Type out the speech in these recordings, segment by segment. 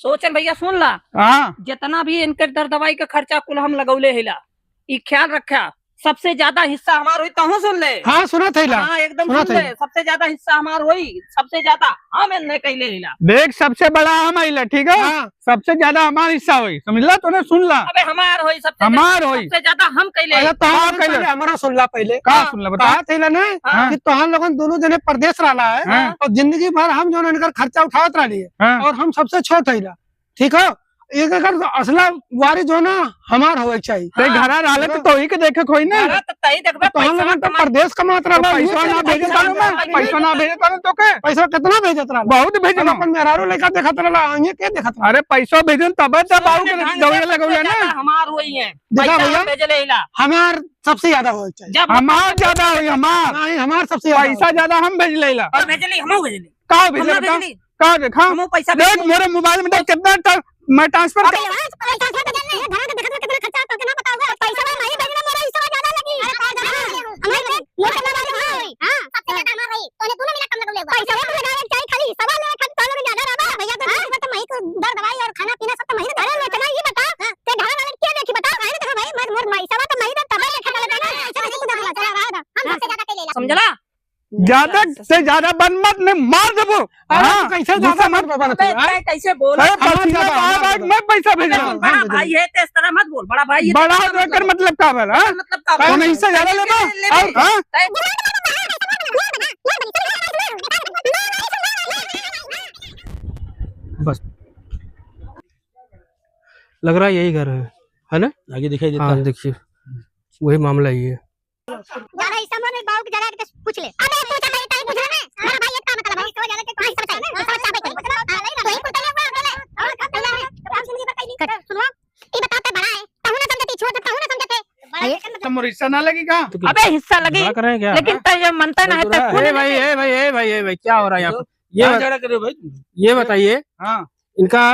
सोचन भैया सुन ला। हाँ जितना भी इनके दर दवाई का खर्चा कुल हम लगौले हिला, ई ख्याल रखा सबसे ज्यादा हिस्सा हमार हुई। तहु सुन ले। हाँ सुना था। हाँ एकदम सुन ले, सबसे ज्यादा हिस्सा हमार हुई, सबसे ज्यादा हम इन्हें कहले हिला। देख सबसे बड़ा हम आइला, ठीक है। हाँ। सबसे ज्यादा हमारा हिस्सा हुई, समझ ला तूने, सुन ला। अबे हमार हुई, सबसे ज्यादा हम कहले। हमारा सुन ला पहले का सुन ला बता। थे ना कि तोहर लोगन दोनों जने प्रदेश रहला है और जिंदगी भर हम जो इनकर खर्चा उठावत रही और हम सबसे छोट है, ठीक है। एक अगर असला वारी जो ना हमार होवे चाहिए। घरा रहले तो ही के देखे कोई ना, तो प्रदेश का मात्रा पैसा ना भेजे तानो मैं, पैसा ना भेजे तानो तो के पैसा कितना भेजत रहा? बहुत भेजे ना। अपन मेहरारू लेकर देखत रहला, आगे के देखत रहा? अरे पैसा भेजन तब बाबू के दौड़े लगौले ना। हमार होई है पैसा भेजले हिला, हमार सबसे ज्यादा होवे चाहिए। हमार ज्यादा होई, हमार नहीं हमार सबसे पैसा ज्यादा हम भेजले हिला। और भेजली हमहु भेजली, का भेजले बता, का देखा हमहु पैसा देख मेरे मोबाइल में देख कितना मैं ट्रांसफर कर। समझला, ज्यादा से ज्यादा बन मत, मैं मार देबो। कैसे ज्यादा मत कैसे बोल, मैं पैसा भेज रहा हूँ। बड़ा भाई है तो इस तरह मत बोल, बड़ा भाई बड़ा होकर मतलब का बोल, मतलब का नहीं से ज्यादा लेबो। बस लग रहा है यही घर है ना, आगे दिखाई देता है। देखिए वही मामला ही है। ज्यादा इस समय में बाबू की जगह के पूछ ले। अबे पूछा भाई ताई पूछा ना, मेरा भाई एक का मतलब है तो ज्यादा के कहां से बताई ना, समझ पे मतलब नहीं ना, तो ही पूछा और कब बोला है हम सुनिए बताई नहीं। सुनो ये बताते बड़ा है, तहु ना समझती, छोड़ तहु ना समझते, तुम हिस्सा ना लगेगा। अबे हिस्सा लगी लेकिन तय मनता ना है तो। ए भाई क्या हो रहा है यहाँ पे? ये झगड़ा कर रहे हो भाई? ये बताइए, हाँ इनका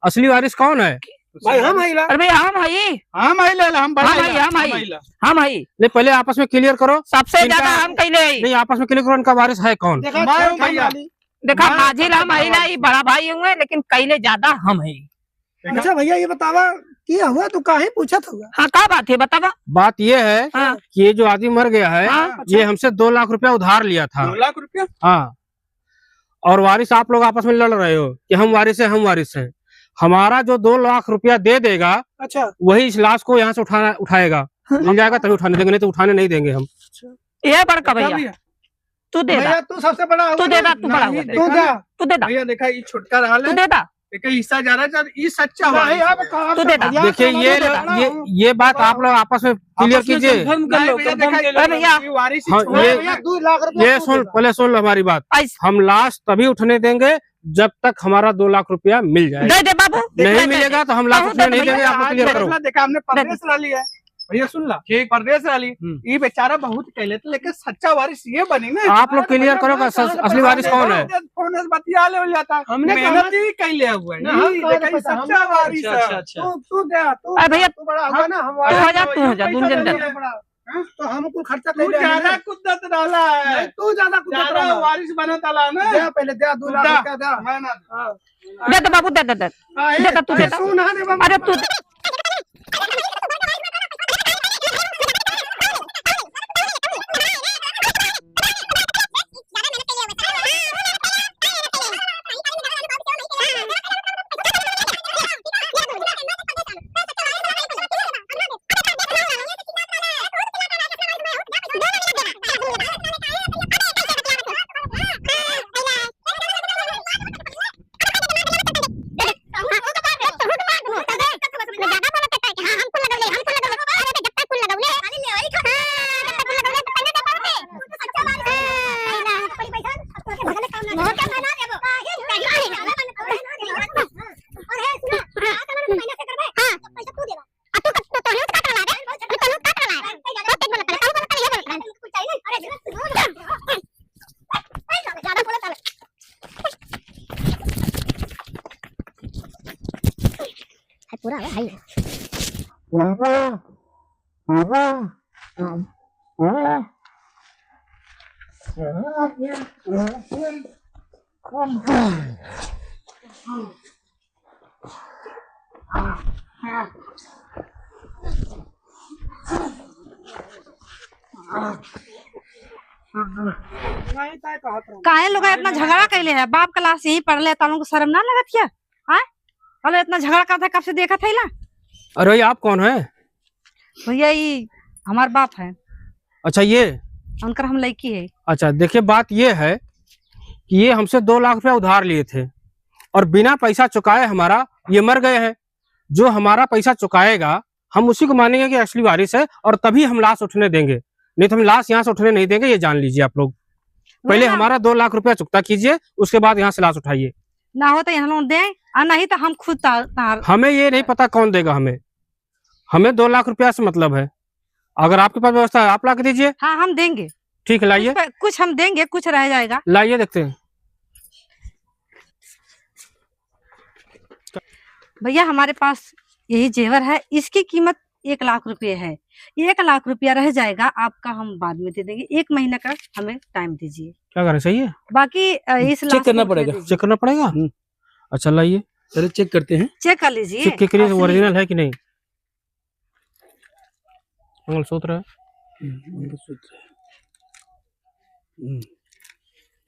असली वारिस कौन है? भाई हम आइला। अरे भाई हम आइला, हम भाई नहीं पहले आपस में क्लियर करो। सबसे ज्यादा हम कहले नहीं, आपस में क्लियर करो इनका वारिस है कौन? देखा माझी हम आइला, ये बड़ा भाई होंगे लेकिन कहले ज्यादा हम है। अच्छा भैया ये बतावा क्या हुआ, तू काहे पूछत होगा? हाँ क्या बात है बतावा। बात ये है कि ये जो आदमी मर गया है, ये हमसे 2 लाख रुपया उधार लिया था। 2 लाख रुपया? हाँ, और वारिस आप लोग आपस में लड़ रहे हो कि हम वारिस है। हमारा जो 2 लाख रुपया दे देगा, अच्छा वही इस लाश को यहाँ से उठाएगा, मिल जाएगा तभी उठाने देंगे, नहीं तो उठाने नहीं देंगे हम। ये बड़का भैया तू दे दा, तू सबसे बड़ा, तू दे दा, तू बड़ा, तू दे दा भैया। देखा ये छोटका रहा, तू दे दा, हिस्सा जा रहा है, ये सच्चा हुआ। तू दे दा। देखिए ये बात आप लोग आपस में क्लियर कीजिए। ये सुन, पहले सुन लो हमारी बात। हम लाश तभी उठने देंगे जब तक हमारा 2 लाख रुपया मिल जाए। दे दे बाबू, नहीं मिलेगा तो हम लाख रुपया नहीं देंगे। आप क्लियर करो। देखा हमने परदेश रही है भैया, सुन ला, परदेश रही, ये बेचारा बहुत कहले थे लेकिन सच्चा वारिस ये बनी ना। आप लोग क्लियर करो असली वारिस कौन है? फोन से बतिया ले जाता, हमने मेहनत ही कहले हुआ है, सच्चा वारिस। तू दे, तू भैया तू बड़ा होगा ना, हम तू हो जा दुनिया तो हमको खर्चा ज्यादा कुदरत डाला है, तू ज्यादा कुदरत वारिस बना डाला ना। दे पहले दे 2 लाख रुपया दे। दे बाबू, दे दे दे, तू दे, अरे तू पूरा है भाई। काहे लोग इतना झगड़ा कैले है? बाप क्लास यही पढ़ ले, तुमको शर्म ना लगत है? हाँ इतना झगड़ा करता कब से देखा था ना? अरे आप कौन है? भैया ये हमारे बाप है। अच्छा, ये उनकर हम लड़की है। अच्छा, देखिए बात ये है कि ये हमसे 2 लाख रुपया उधार लिए थे और बिना पैसा चुकाए हमारा ये मर गए हैं। जो हमारा पैसा चुकाएगा हम उसी को मानेंगे कि असली वारिस है और तभी हम लाश उठने देंगे, नहीं तो हम लाश यहाँ से उठने नहीं देंगे। ये जान लीजिए आप लोग। पहले हमारा 2 लाख रुपया चुकता कीजिए, उसके बाद यहाँ से लाश उठाइए। ना हो तो यहाँ लोग दे, और नहीं तो हम खुद हमें ये नहीं पता कौन देगा। हमें 2 लाख रुपया से मतलब है। अगर आपके पास व्यवस्था है आप ला के दीजिए। हाँ हम देंगे। ठीक है, लाइए। कुछ हम देंगे, कुछ रह जाएगा। लाइए, देखते हैं। भैया हमारे पास यही जेवर है, इसकी कीमत 1 लाख रुपए है। 1 लाख रुपया रह जाएगा आपका, हम बाद में दे देंगे। 1 महीने का हमें टाइम दीजिए। क्या करें? सही है, बाकी इस चेक करना पड़ेगा। चेक करना पड़ेगा। अच्छा लाइए, चलो चेक करते हैं। चेक कर लीजिए। चेक के लिए ओरिजिनल है कि नहीं? मंगलसूत्र है,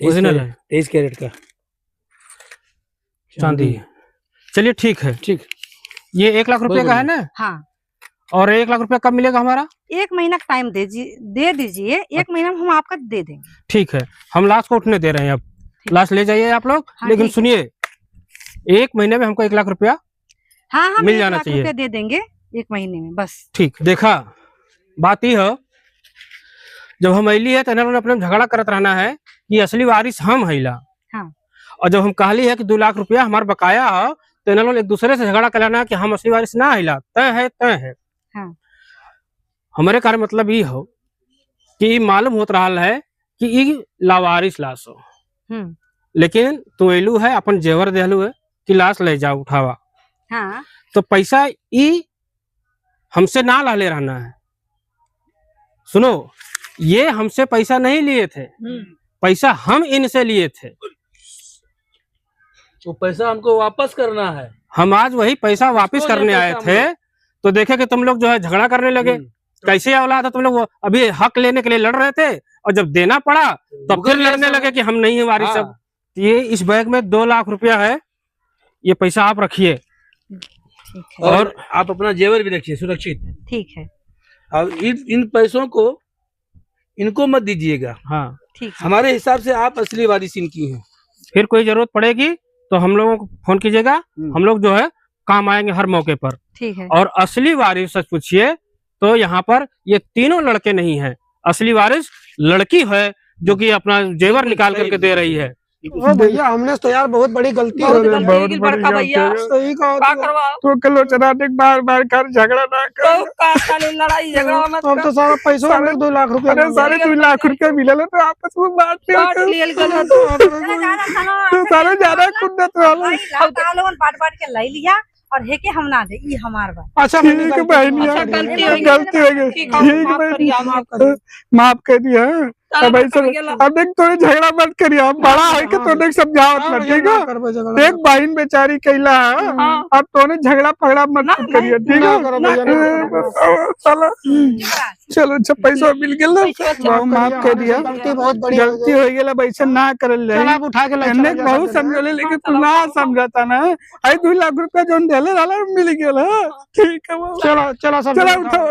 ओरिजिनल है, 23 कैरेट का चांदी है। चलिए ठीक है। ठीक, ये 1 लाख रुपए का है ना? हाँ। और 1 लाख रुपया कब मिलेगा हमारा? 1 महीना का टाइम दे दीजिए। 1 महीना में हम आपका दे देंगे। ठीक है, हम लाश को उठने दे रहे हैं। अब लाश ले जाइए आप लोग। हाँ, लेकिन सुनिए, 1 महीने में हमको 1 लाख रुपया हाँ हम मिल जाना चाहिए। दे देंगे 1 महीने में बस। ठीक। देखा, बात ये है, जब हम अली है तो इन्होंने अपने झगड़ा करत रहना है कि असली वारिस हम हैला। हाँ। और जब हम कहली है कि 2 लाख रुपया हमारा बकाया है तो इन्होंने एक दूसरे से झगड़ा कराना है कि हम असली वारिस ना हैला। तय है। हाँ। हमारे कार्य मतलब ये हो कि मालूम होत रहा है कि ई लावारिस लाश हो, लेकिन तू एलू है अपन जेवर देलू है कि लाश ले जाओ उठावा। हाँ। तो पैसा ई हमसे ना ला ले रहना है। सुनो, ये हमसे पैसा नहीं लिए थे, पैसा हम इनसे लिए थे। वो पैसा हमको वापस करना है। हम आज वही पैसा वापस करने आए थे तो देखे कि तुम लोग जो है झगड़ा करने लगे। कैसे औलाद है तुम लोग? अभी हक लेने के लिए लड़ रहे थे और जब देना पड़ा तो फिर लड़ने लगे कि हम नहीं है वारिस। सब ये इस बैग में 2 लाख रुपया है, ये पैसा आप रखिए और आप अपना जेवर भी रखिए सुरक्षित। ठीक है। और इन पैसों को इनको मत दीजिएगा। हाँ ठीक है। हमारे हिसाब से आप असली वारिस इनकी हैं। फिर कोई जरूरत पड़ेगी तो हम लोगों को फोन कीजिएगा, हम लोग जो है काम आएंगे हर मौके पर। ठीक है। और असली वारिस सच पूछिए तो यहाँ पर ये तीनों लड़के नहीं है, असली वारिस लड़की है जो कि अपना जेवर निकाल करके दे रही है। भैया हमने तो यार बहुत बड़ी गलती हो गई। बहुत बड़का भैया। सही कहा तो किलो चनाटिक बार कर झगड़ा ना कर। लड़ाई झगड़ा अब तो सारा पैसा हमने 2 लाख रुपया, अरे सारे 2 लाख रुपया मिले तो आपस में बांट लिया। तो सारे ज्यादा कुंडत वाला बांट के ले लिया और है कि हम ना दे, ये हमार बात। अच्छा ठीक है बहनिया, गलती हो गई। ठीक है, माफ कर दिया। अब ऐसा अब देख थोड़े झगड़ा मत करिए, हम बड़ा है कि तूने समझाओ मत, ठीक है? एक बहन बेचारी कैला है, अब तूने झगड़ा पगड़ा मत करिए, ठीक है? चलो अच्छा पैसा मिल गया, माफ कर दिया। गलती हो गई, ऐसा ना करल जाए। उठा के बहुत समझले लेकिन तू ना समझाता ना। 2 लाख रुपया जो देले रहला मिल गया। ठीक है, चलो चलो चलो उठाओ,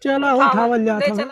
चलो उठावल जाता।